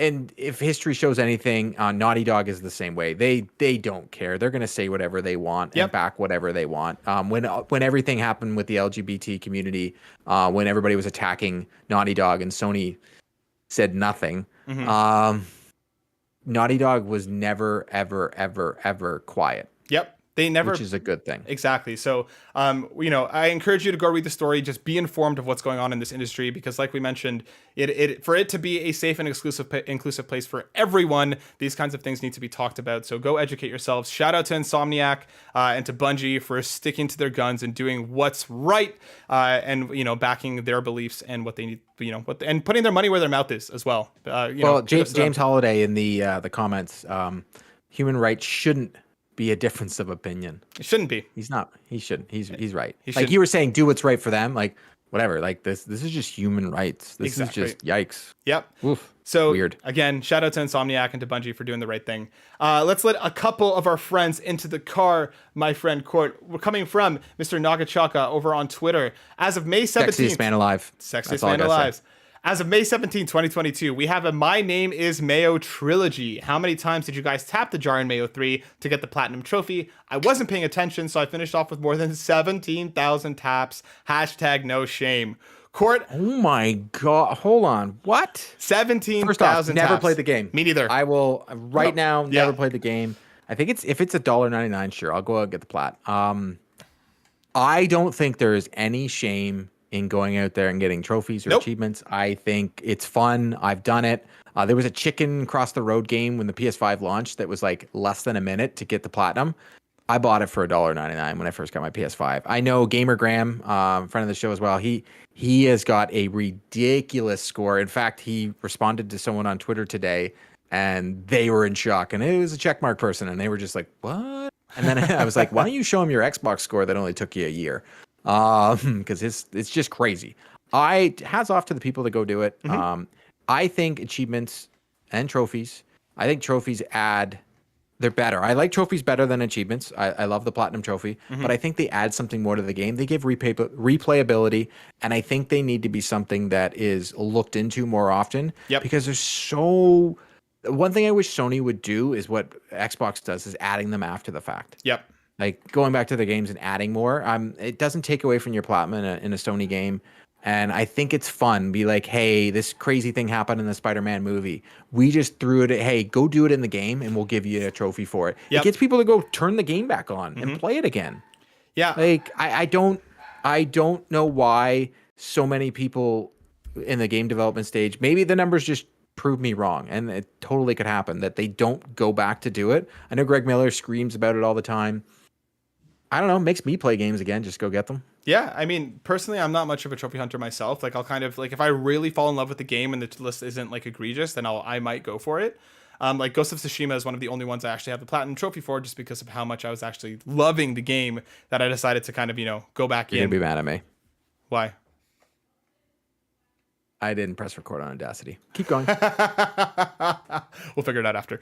And if history shows anything, Naughty Dog is the same way. They don't care. They're going to say whatever they want and back whatever they want. When everything happened with the LGBT community, when everybody was attacking Naughty Dog and Sony said nothing, Naughty Dog was never, ever, ever, ever quiet. Yep. They never, which is a good thing. Exactly. So, I encourage you to go read the story. Just be informed of what's going on in this industry, because like we mentioned, for it to be a safe and inclusive place for everyone, these kinds of things need to be talked about. So go educate yourselves. Shout out to Insomniac and to Bungie for sticking to their guns and doing what's right, and backing their beliefs and what they need, and putting their money where their mouth is as well. James Holiday in the comments, human rights shouldn't be a difference of opinion. It shouldn't be. He's not. He shouldn't. He's right. Like you were saying, do what's right for them. Like whatever. Like this is just human rights. This is just yikes. Yep. Oof. So weird. Again, shout out to Insomniac and to Bungie for doing the right thing. Let's let a couple of our friends into the car, my friend Court. We're coming from Mr. Nagachaka over on Twitter. As of May 17th. Sexiest man alive. Sexiest man alive. As of May 17, 2022, we have a My Name is Mayo trilogy. How many times did you guys tap the jar in Mayo 3 to get the platinum trophy? I wasn't paying attention, so I finished off with more than 17,000 taps. Hashtag no shame. Court. Oh my God. Hold on. What? 17,000 First off, never taps. played the game. Me neither. I will now never played the game. I think if it's $1.99, sure, I'll go out and get the plat. I don't think there is any shame in going out there and getting trophies or achievements. I think it's fun. I've done it. There was a chicken cross the road game when the PS5 launched that was like less than a minute to get the platinum. I bought it for $1.99 when I first got my PS5. I know Gamer Graham, friend of the show as well. He has got a ridiculous score. In fact, he responded to someone on Twitter today and they were in shock. And it was a checkmark person and they were just like, what? And then I was like, why don't you show him your Xbox score that only took you a year? Because it's just crazy. Hats off to the people that go do it. I think achievements and trophies. I think trophies they're better. I like trophies better than achievements. I love the platinum trophy, but I think they add something more to the game. They give replayability, and I think they need to be something that is looked into more often. Because one thing I wish Sony would do is what Xbox does, is adding them after the fact. Like going back to the games and adding more. It doesn't take away from your platinum in a Sony game. And I think it's fun. Be like, hey, this crazy thing happened in the Spider-Man movie. We just threw it. Hey, go do it in the game and we'll give you a trophy for it. It gets people to go turn the game back on and play it again. Like I don't know why so many people in the game development stage, maybe the numbers just prove me wrong, and it totally could happen that they don't go back to do it. I know Greg Miller screams about it all the time. I don't know, makes me play games again. Just go get them. Yeah, I mean, personally, I'm not much of a trophy hunter myself. Like, I'll kind of, like, if I really fall in love with the game and the list isn't, like, egregious, then I might go for it. Like, Ghost of Tsushima is one of the only ones I actually have the platinum trophy for, just because of how much I was actually loving the game, that I decided to kind of, go back in. You're going to be mad at me. Why? I didn't press record on Audacity. Keep going. We'll figure it out after.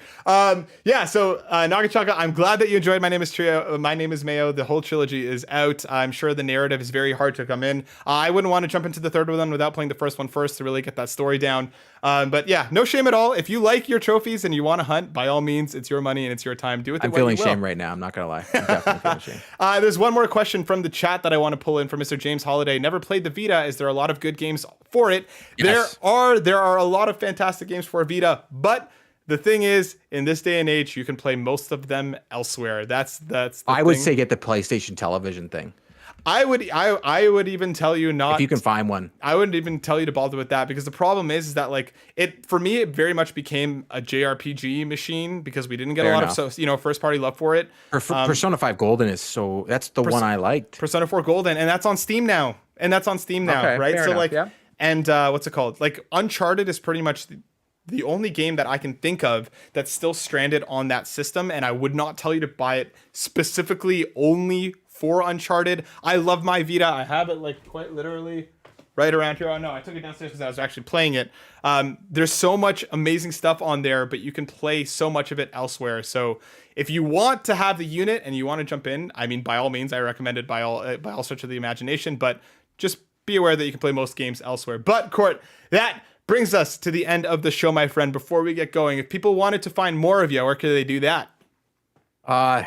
Yeah, so Nagachaka, I'm glad that you enjoyed My Name is Trio. My Name is Mayo. The whole trilogy is out. I'm sure the narrative is very hard to come in. I wouldn't want to jump into the third one without playing the first one first to really get that story down. But yeah, no shame at all. If you like your trophies and you want to hunt, by all means, it's your money and it's your time. Do with it I'm what you feeling will. shame right now. I'm not gonna lie. I'm definitely feeling shame. There's one more question from the chat that I want to pull in from Mr. James Holiday. Never played the Vita. Is there a lot of good games for it? Yes. There are a lot of fantastic games for Vita, but the thing is, in this day and age, you can play most of them elsewhere. That's I would say get the PlayStation television thing. I would even tell you not. If you can find one. I wouldn't even tell you to bother with that because the problem is that like it for me it very much became a JRPG machine because we didn't get Fair a lot enough. of first party love for it. Persona 5 Golden is that's the one I liked. Persona 4 Golden, and that's on Steam now. Okay, right? Fair So enough, like, yeah. and what's it called? Like Uncharted is pretty much the only game that I can think of that's still stranded on that system, and I would not tell you to buy it specifically only for Uncharted. I love my Vita. I have it like quite literally right around here. Oh no, I took it downstairs because I was actually playing it. There's so much amazing stuff on there, but you can play so much of it elsewhere. So if you want to have the unit and you want to jump in, I mean, by all means, I recommend it by all stretch of the imagination, but just be aware that you can play most games elsewhere. But Court, that brings us to the end of the show, my friend. Before we get going, if people wanted to find more of you, where could they do that? I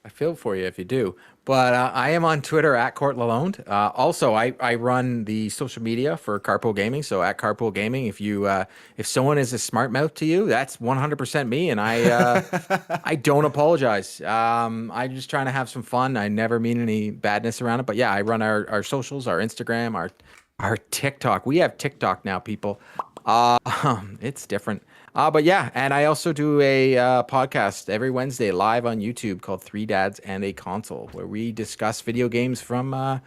feel for you if you do. But I am on Twitter at Court Lalonde. Also, I run the social media for Carpool Gaming. So at Carpool Gaming, if someone is a smart mouth to you, that's 100% me, and I don't apologize. I'm just trying to have some fun. I never mean any badness around it. But yeah, I run our socials, our Instagram, our TikTok. We have TikTok now, people. It's different. But yeah, and I also do a podcast every Wednesday live on YouTube called Three Dads and a Console, where we discuss video games from a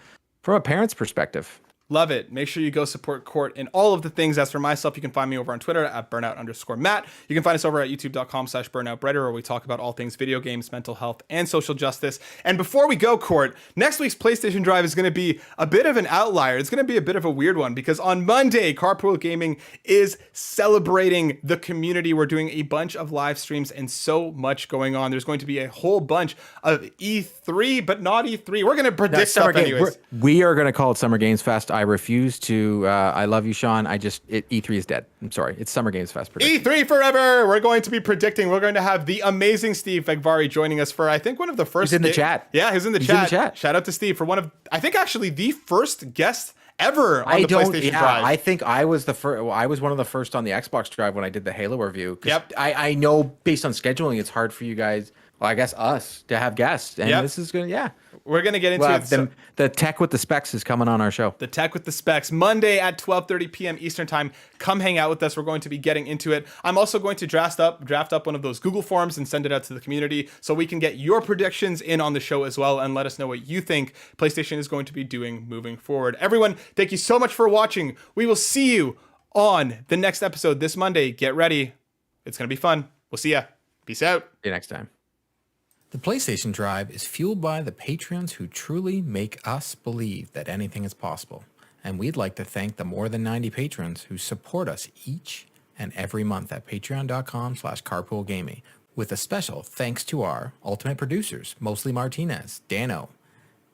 parent's perspective. Love it. Make sure you go support Court in all of the things. As for myself, you can find me over on Twitter at burnout_Matt. You can find us over at youtube.com/burnoutbrighter, where we talk about all things video games, mental health, and social justice. And before we go, Court, next week's PlayStation Drive is going to be a bit of an outlier. It's going to be a bit of a weird one because on Monday, Carpool Gaming is celebrating the community. We're doing a bunch of live streams and so much going on. There's going to be a whole bunch of E3, but not E3. We're going to predict stuff anyways. We are going to call it Summer Games Fest. I refuse to. I love you, Sean. E3 is dead. I'm sorry. It's Summer Games Fest. E3 forever. We're going to be predicting. We're going to have the amazing Steve Vegvari joining us for, I think, one of the first. He's in the chat. Yeah, he's in the chat. Shout out to Steve for one of, I think, actually the first guest ever on the PlayStation Drive. I think I was the first. I was one of the first on the Xbox Drive when I did the Halo review. Yep. I know based on scheduling, it's hard for you guys. Well, I guess us to have guests, and this is good. Yeah. We're going to get into it. The tech with the specs is coming on our show. The tech with the specs, Monday at 12:30 p.m. Eastern time. Come hang out with us. We're going to be getting into it. I'm also going to draft up one of those Google forms and send it out to the community so we can get your predictions in on the show as well and let us know what you think PlayStation is going to be doing moving forward. Everyone, thank you so much for watching. We will see you on the next episode this Monday. Get ready. It's going to be fun. We'll see ya. Peace out. See you next time. The PlayStation Drive is fueled by the patrons who truly make us believe that anything is possible. And we'd like to thank the more than 90 patrons who support us each and every month at patreon.com/carpoolgaming. With a special thanks to our ultimate producers, Mostly Martinez, Dano,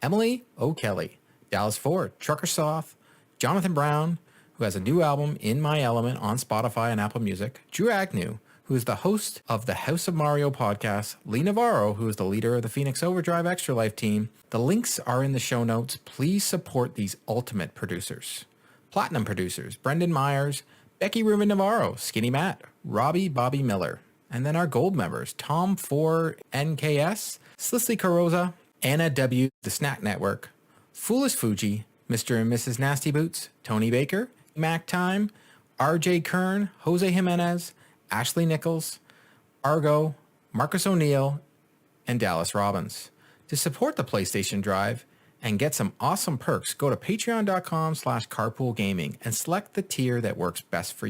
Emily O'Kelly, Dallas Ford, Trucker Soft, Jonathan Brown, who has a new album, In My Element, on Spotify and Apple Music, Drew Agnew, who is the host of the House of Mario podcast, Lee Navarro, who is the leader of the Phoenix Overdrive Extra Life team. The links are in the show notes. Please support these ultimate producers. Platinum producers, Brendan Myers, Becky Ruben Navarro, Skinny Matt, Robbie Bobby Miller. And then our gold members, Tom 4 NKS, Slicely Carosa, Anna W, The Snack Network, Foolish Fuji, Mr. and Mrs. Nasty Boots, Tony Baker, Mac Time, RJ Kern, Jose Jimenez, Ashley Nichols, Argo, Marcus O'Neill, and Dallas Robbins. To support the PlayStation Drive and get some awesome perks, go to patreon.com/carpoolgaming and select the tier that works best for you.